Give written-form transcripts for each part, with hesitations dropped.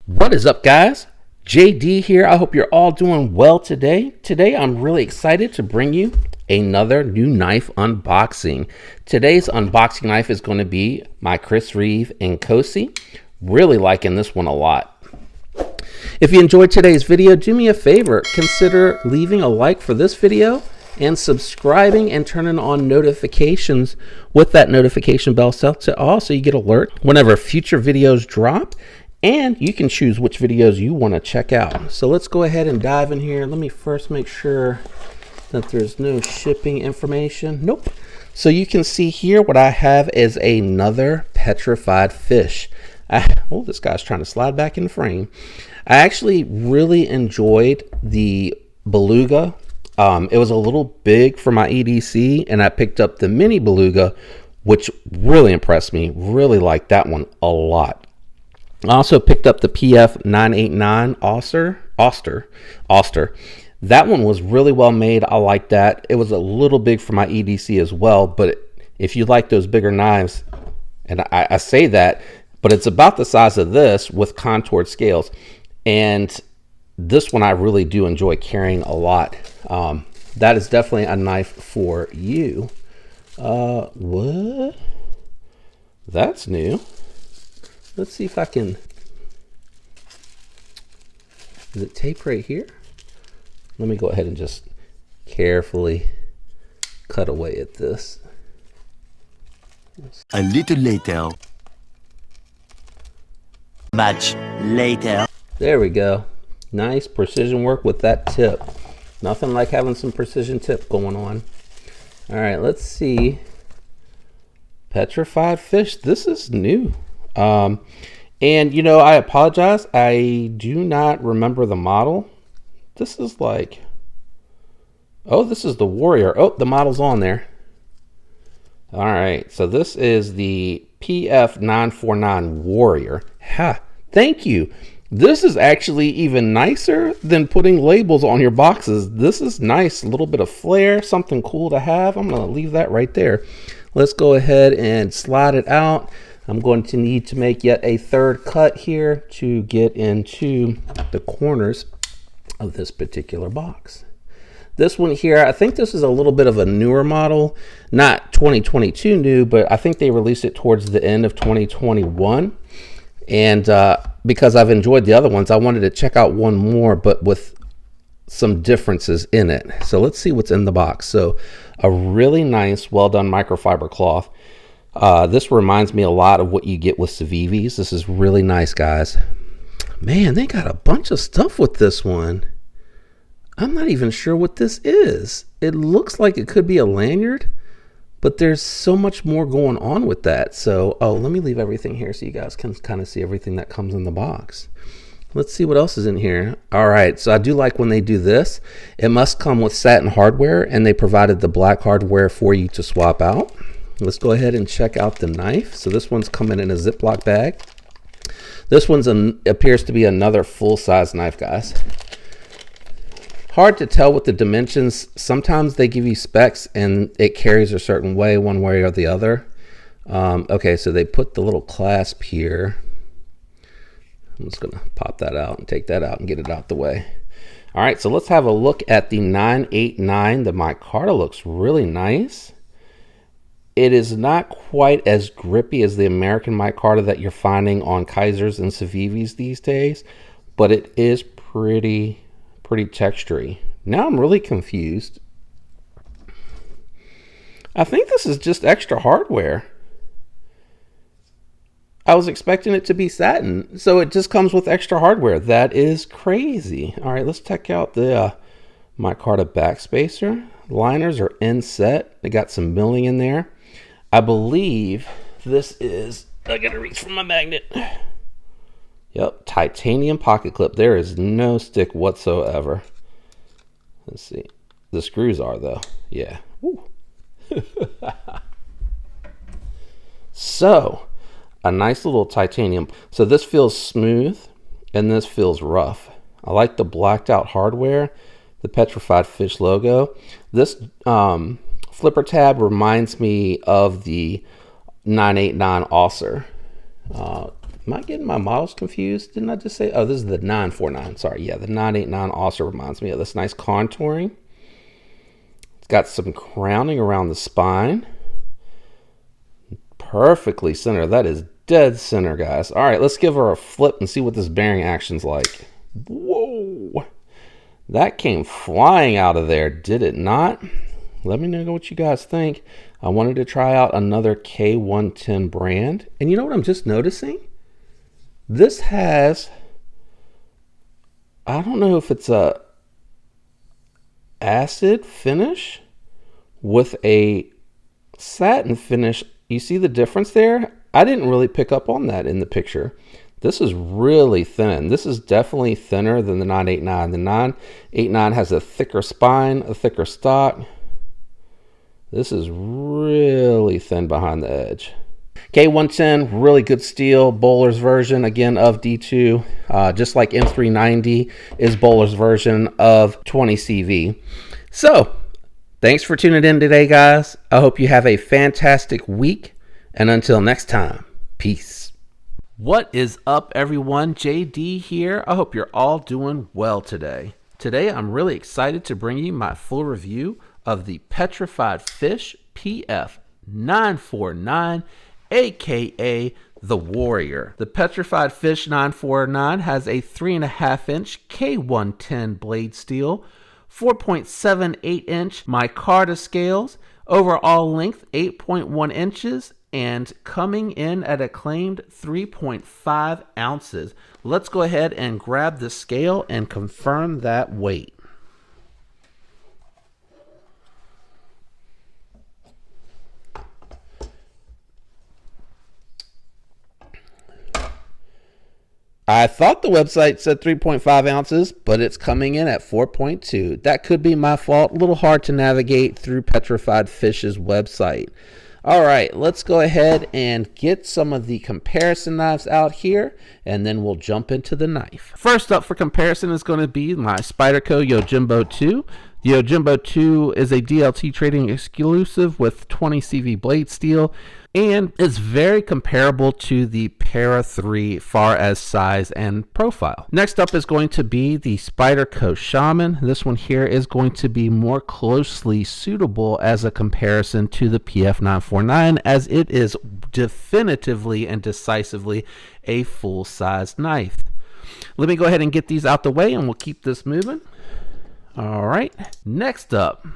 What is up, guys? JD here. I hope you're all doing well today. Today, I'm really excited to bring you another new knife unboxing. Today's unboxing knife is going to be my Chris Reeve and Cosi. Really liking this one a lot. If you enjoyed today's video, do me a favor. Consider leaving a like for this video and subscribing and turning on notifications with that notification bell set to all so you get alert whenever future videos drop. And you can choose which videos you want to check out. So let's go ahead and dive in here. Let me first make sure that there's no shipping information. Nope. So you can see here what I have is another petrified fish. Oh, this guy's trying to slide back in the frame. I actually really enjoyed the beluga. It was a little big for my EDC, and I picked up the mini beluga, which really impressed me. Really liked that one a lot. I also picked up the PF949 Oster. That one was really well made. I like that. It was a little big for my EDC as well, but if you like those bigger knives, and I say that, but it's about the size of this with contoured scales. And this one I really do enjoy carrying a lot. That is definitely a knife for you. What? That's new. Let's see if I can, is it tape right here? Let me go ahead and just carefully cut away at this. A little later. Much later. There we go. Nice precision work with that tip. Nothing like having some precision tip going on. All right, let's see. Petrified fish, this is new. And you know, I apologize, I do not remember the model. This is like, oh, this is the Warrior. Oh, the model's on there. All right, so this is the PF949 Warrior. Ha, thank you. This is actually even nicer than putting labels on your boxes. This is nice, a little bit of flair, something cool to have. I'm gonna leave that right there. Let's go ahead and slide it out. I'm going to need to make yet a third cut here to get into the corners of this particular box. This one here, I think this is a little bit of a newer model, not 2022 new, but I think they released it towards the end of 2021. And because I've enjoyed the other ones, I wanted to check out one more, but with some differences in it. So let's see what's in the box. So a really nice, well done microfiber cloth. This reminds me a lot of what you get with Civivis. This is really nice, guys. Man, they got a bunch of stuff with this one. I'm not even sure what this is. It looks like it could be a lanyard, but there's so much more going on with that. So, oh, let me leave everything here so you guys can kind of see everything that comes in the box. Let's see what else is in here. All right, so I do like when they do this. It must come with satin hardware, and they provided the black hardware for you to swap out. Let's go ahead and check out the knife. So this one's coming in a Ziploc bag. This one's appears to be another full-size knife, guys. Hard to tell with the dimensions. Sometimes they give you specs and it carries a certain way, one way or the other. Okay, so they put the little clasp here. I'm just gonna pop that out and take that out and get it out the way. All right, so let's have a look at the 989. The Micarta looks really nice. It is not quite as grippy as the American Micarta that you're finding on Kaisers and Civivis these days, but it is pretty textury. Now I'm really confused. I think this is just extra hardware. I was expecting it to be satin, so it just comes with extra hardware. That is crazy. All right, let's check out the Micarta backspacer. Liners are inset. They got some milling in there. I believe this is, I gotta reach for my magnet. Yep, titanium pocket clip. There is no stick whatsoever. Let's see. The screws are though. Yeah. So, a nice little titanium. So this feels smooth and this feels rough. I like the blacked out hardware, the Petrified Fish logo. This flipper tab reminds me of the 989 Oster. Am I getting my models confused? Didn't I just say, oh, this is the 949. Sorry, yeah, the 989 also reminds me of this nice contouring. It's got some crowning around the spine. Perfectly centered. That is dead center, guys. All right, let's give her a flip and see what this bearing action's like. Whoa. That came flying out of there, did it not? Let me know what you guys think. I wanted to try out another K110 brand. And you know what I'm just noticing? This has, I don't know if it's a acid finish with a satin finish. You see the difference there? I didn't really pick up on that in the picture. This is really thin. This is definitely thinner than the 989. The 989 has a thicker spine, a thicker stock. This is really thin behind the edge. K110, really good steel. Bowler's version, again, of D2. Just like M390 is Bowler's version of 20CV. So, thanks for tuning in today, guys. I hope you have a fantastic week. And until next time, peace. What is up, everyone? JD here. I hope you're all doing well today. Today, I'm really excited to bring you my full review of the Petrified Fish PF949, aka the Warrior. The Petrified Fish 949 has a 3.5-inch K110 blade steel, 4.78-inch micarta scales, overall length 8.1 inches, and coming in at a claimed 3.5 ounces. Let's go ahead and grab the scale and confirm that weight. I thought the website said 3.5 ounces, but it's coming in at 4.2. That could be my fault. A little hard to navigate through Petrified Fish's website. All right, let's go ahead and get some of the comparison knives out here, and then we'll jump into the knife. First up for comparison is going to be my Spyderco Yojimbo 2. The Yojimbo 2 is a DLT trading exclusive with 20 CV blade steel, and is very comparable to the Para 3 far as size and profile. Next up is going to be the Spyderco Shaman. This one here is going to be more closely suitable as a comparison to the PF949, as it is definitively and decisively a full-size knife. Let me go ahead and get these out the way and we'll keep this moving. All right, next up,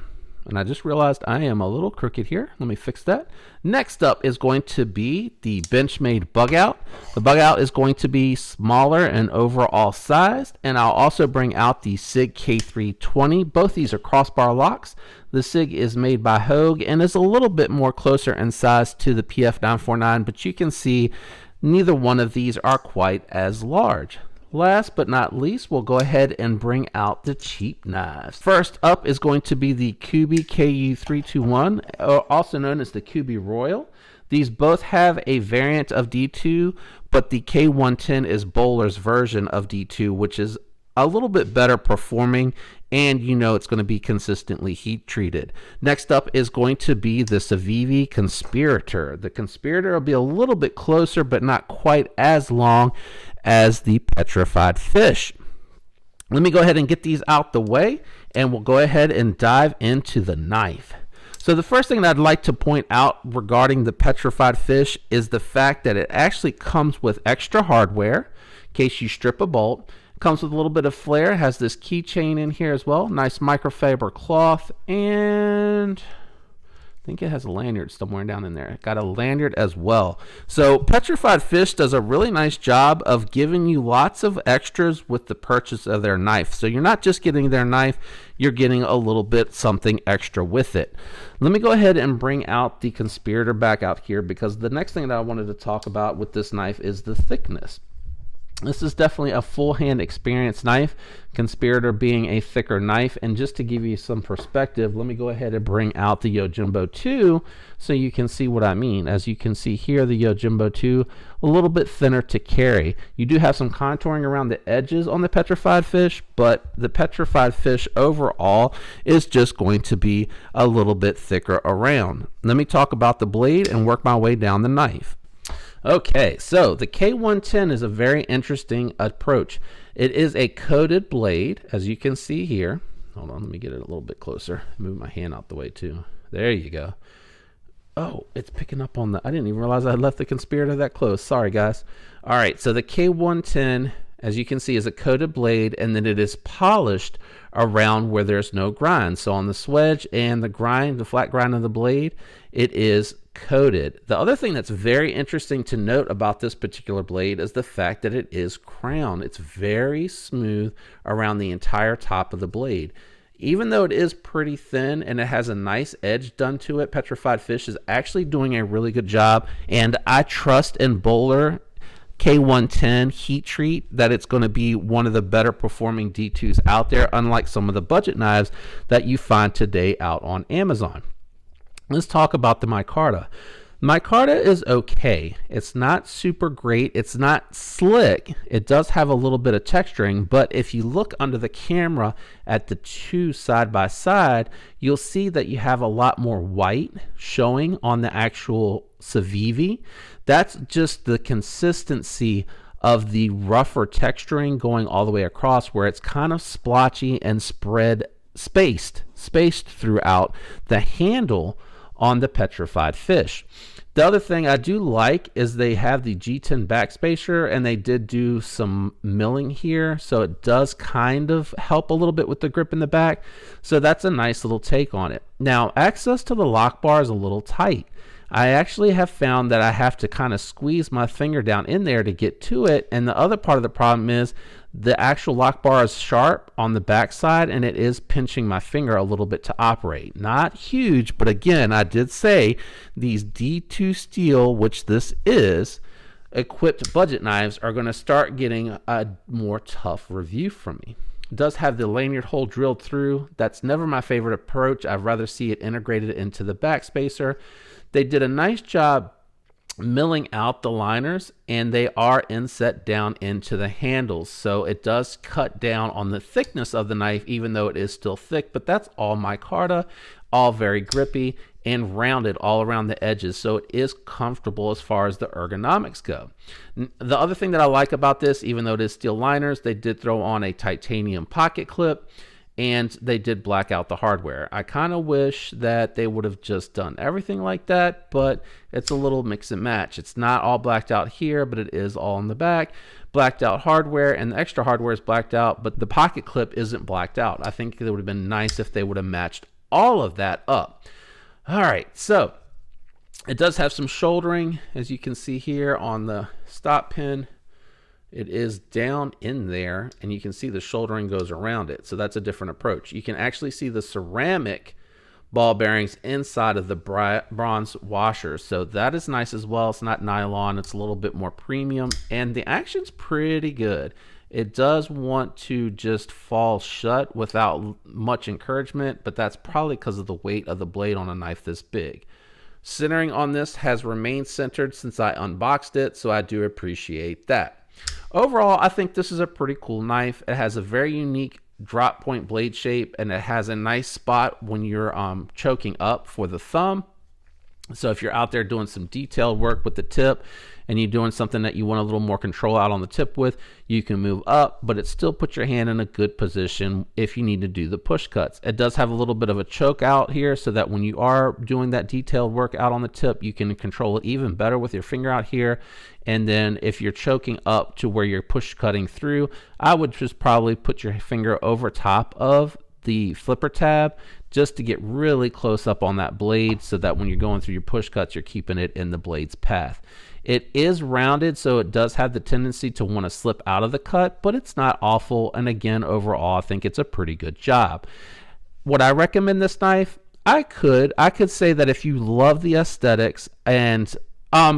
and I just realized I am a little crooked here. Let me fix that. Next up is going to be the Benchmade Bug Out. The Bug Out is going to be smaller and overall sized, and I'll also bring out the SIG K320. Both these are crossbar locks. The SIG is made by Hogue and is a little bit more closer in size to the PF949, but you can see neither one of these are quite as large. Last but not least, we'll go ahead and bring out the cheap knives. First up is going to be the Kubi KU321, also known as the Kubi Royal. These both have a variant of D2, but the K110 is Bowler's version of D2, which is a little bit better performing, and you know it's going to be consistently heat treated. Next up is going to be the Civivi Conspirator. The Conspirator will be a little bit closer, but not quite as long as the Petrified Fish. Let me go ahead and get these out the way, and we'll go ahead and dive into the knife. So the first thing that I'd like to point out regarding the Petrified Fish is the fact that it actually comes with extra hardware in case you strip a bolt. Comes with a little bit of flair, has this keychain in here as well, nice microfiber cloth, and I think it has a lanyard somewhere down in there. Got a lanyard as well. So Petrified Fish does a really nice job of giving you lots of extras with the purchase of their knife. So you're not just getting their knife, you're getting a little bit something extra with it. Let me go ahead and bring out the Conspirator back out here, because the next thing that I wanted to talk about with this knife is the thickness. This is definitely a full hand experience knife, Conspirator being a thicker knife. And just to give you some perspective, let me go ahead and bring out the Yojimbo 2 so you can see what I mean. As you can see here, the Yojimbo 2, a little bit thinner to carry. You do have some contouring around the edges on the Petrified Fish, but the Petrified Fish overall is just going to be a little bit thicker around. Let me talk about the blade and work my way down the knife. Okay, so the K110 is a very interesting approach. It is a coated blade, as you can see here. Hold on, let me get it a little bit closer. Move my hand out the way too. There you go. Oh, it's picking up on the... I didn't even realize I left the conspirator that close. Sorry, guys. All right, so the K110, as you can see, is a coated blade, and then it is polished around where there's no grind. So on the swedge and the grind, the flat grind of the blade, it is coated. The other thing that's very interesting to note about this particular blade is the fact that it is crowned. It's very smooth around the entire top of the blade. Even though it is pretty thin and it has a nice edge done to it, Petrified Fish is actually doing a really good job. And I trust in Bowler K110 heat treat that it's going to be one of the better performing D2s out there, unlike some of the budget knives that you find today out on Amazon. Let's talk about the Micarta. Micarta is okay. It's not super great. It's not slick. It does have a little bit of texturing, but if you look under the camera at the two side by side, you'll see that you have a lot more white showing on the actual Civivi. That's just the consistency of the rougher texturing going all the way across, where it's kind of splotchy and spaced throughout the handle on the Petrified Fish. The other thing I do like is they have the G10 backspacer, and they did do some milling here, so it does kind of help a little bit with the grip in the back. So that's a nice little take on it. Now, access to the lock bar is a little tight. I actually have found that I have to kind of squeeze my finger down in there to get to it, and the other part of the problem is the actual lock bar is sharp on the back side, and it is pinching my finger a little bit to operate. Not huge, but again, I did say these D2 steel, which this is, equipped budget knives are going to start getting a more tough review from me. It does have the lanyard hole drilled through. That's never my favorite approach. I'd rather see it integrated into the backspacer. They did a nice job milling out the liners, and they are inset down into the handles, so it does cut down on the thickness of the knife, even though it is still thick. But that's all Micarta, all very grippy and rounded all around the edges, so it is comfortable as far as the ergonomics go. The other thing that I like about this, even though it is steel liners, they did throw on a titanium pocket clip, and they did black out the hardware. I kind of wish that they would have just done everything like that, but it's a little mix and match. It's not all blacked out here, but it is all in the back. Blacked out hardware, and the extra hardware is blacked out, but the pocket clip isn't blacked out. I think it would have been nice if they would have matched all of that up. All right, so it does have some shouldering, as you can see here on the stop pin. It is down in there, and you can see the shouldering goes around it. So that's a different approach. You can actually see the ceramic ball bearings inside of the bronze washers. So that is nice as well. It's not nylon. It's a little bit more premium, and the action's pretty good. It does want to just fall shut without much encouragement, but that's probably because of the weight of the blade on a knife this big. Centering on this has remained centered since I unboxed it, so I do appreciate that. Overall, I think this is a pretty cool knife. It has a very unique drop point blade shape, and it has a nice spot when you're choking up for the thumb. So if you're out there doing some detailed work with the tip and you're doing something that you want a little more control out on the tip with, you can move up, but it still puts your hand in a good position if you need to do the push cuts. It does have a little bit of a choke out here, so that when you are doing that detailed work out on the tip, you can control it even better with your finger out here. And then if you're choking up to where you're push cutting through, I would just probably put your finger over top of the flipper tab just to get really close up on that blade, so that when you're going through your push cuts, you're keeping it in the blade's path. It is rounded, so it does have the tendency to want to slip out of the cut, but it's not awful. And again, overall, I think it's a pretty good job. Would I recommend this knife? I could say that if you love the aesthetics, and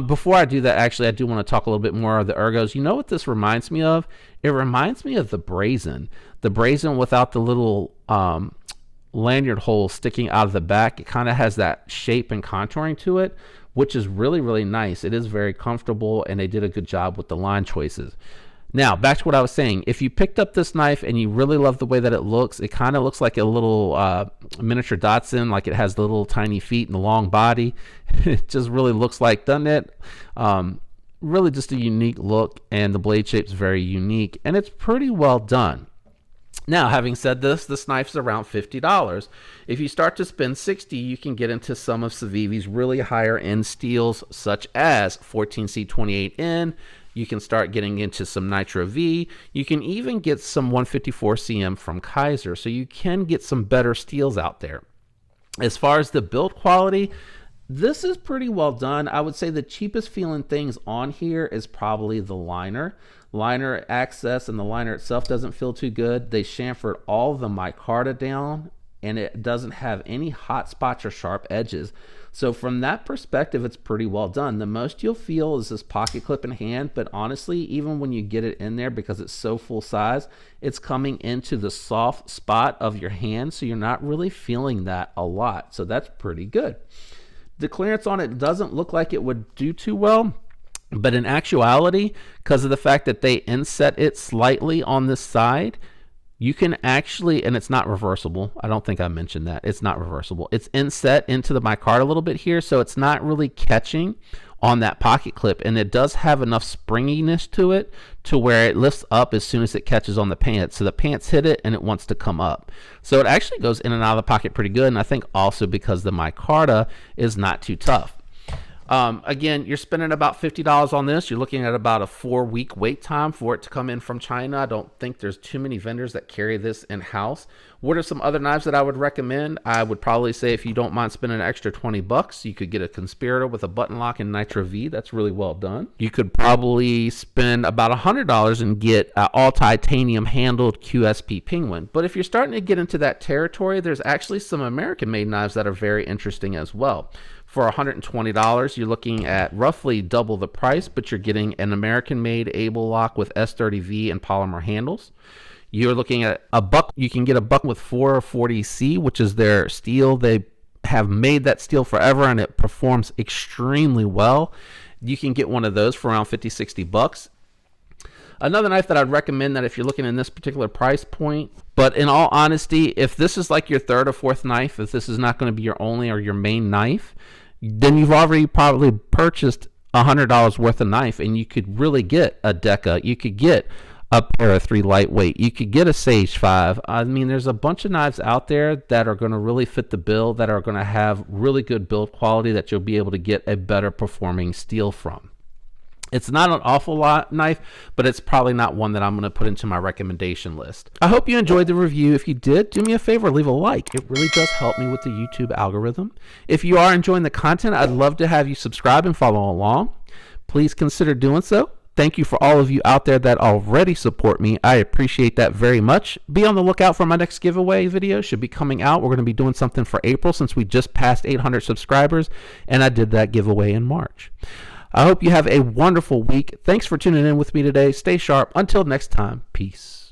before I do that, actually, I do want to talk a little bit more of the ergos. You know what this reminds me of? It reminds me of the Brazen. The Brazen without the little lanyard hole sticking out of the back. It kind of has that shape and contouring to it, which is really, really nice. It is very comfortable, and they did a good job with the line choices. Now, back to what I was saying. If you picked up this knife and you really love the way that it kind of looks like a little miniature Datsun, like it has the little tiny feet and the long body. It just really looks like, doesn't it? really just a unique look, and the blade shape's very unique, and it's pretty well done. Now, having said this knife's around $50. If you start to spend $60, you can get into some of Civivi's really higher end steels, such as 14C28N. You can start getting into some Nitro V. You can even get some 154CM from Kaiser. So you can get some better steels out there. As far as the build quality, this is pretty well done. I would say the cheapest feeling things on here is probably the liner. Liner access and the liner itself doesn't feel too good. They chamfered all the micarta down, and it doesn't have any hot spots or sharp edges. So from that perspective, it's pretty well done. The most you'll feel is this pocket clip in hand, but honestly, even when you get it in there, because it's so full size, it's coming into the soft spot of your hand, so you're not really feeling that a lot. So that's pretty good. The clearance on it doesn't look like it would do too well, but in actuality, because of the fact that they inset it slightly on this side, you can actually, and it's not reversible. I don't think I mentioned that. It's not reversible. It's inset into the micarta a little bit here, so it's not really catching on that pocket clip, and it does have enough springiness to it to where it lifts up as soon as it catches on the pants. So the pants hit it and it wants to come up. So it actually goes in and out of the pocket pretty good, and I think also because the micarta is not too tough. Again, you're spending about $50 on this. You're looking at about a 4-week wait time for it to come in from China. I don't think there's too many vendors that carry this in-house. What are some other knives that I would recommend? I would probably say if you don't mind spending an extra $20, you could get a Conspirator with a button lock and Nitro V. That's really well done. You could probably spend about $100 and get an all titanium handled QSP Penguin. But if you're starting to get into that territory, there's actually some American-made knives that are very interesting as well. For $120, you're looking at roughly double the price, but you're getting an American-made Able Lock with S30V and polymer handles. You're looking at a buck. You can get a buck with 440C, which is their steel. They have made that steel forever, and it performs extremely well. You can get one of those for around $50-$60. Another knife that I'd recommend, that if you're looking in this particular price point, but in all honesty, if this is like your third or fourth knife, if this is not going to be your only or your main knife, then you've already probably purchased $100 worth of knife, and you could really get a Deca. You could get a Para 3 lightweight. You could get a Sage 5. I mean, there's a bunch of knives out there that are going to really fit the bill, that are going to have really good build quality, that you'll be able to get a better performing steel from. It's not an awful lot knife, but it's probably not one that I'm going to put into my recommendation list. I hope you enjoyed the review. If you did, do me a favor, leave a like. It really does help me with the YouTube algorithm. If you are enjoying the content, I'd love to have you subscribe and follow along. Please consider doing so. Thank you for all of you out there that already support me. I appreciate that very much. Be on the lookout for my next giveaway video. Should be coming out. We're going to be doing something for April, since we just passed 800 subscribers, and I did that giveaway in March. I hope you have a wonderful week. Thanks for tuning in with me today. Stay sharp. Until next time, peace.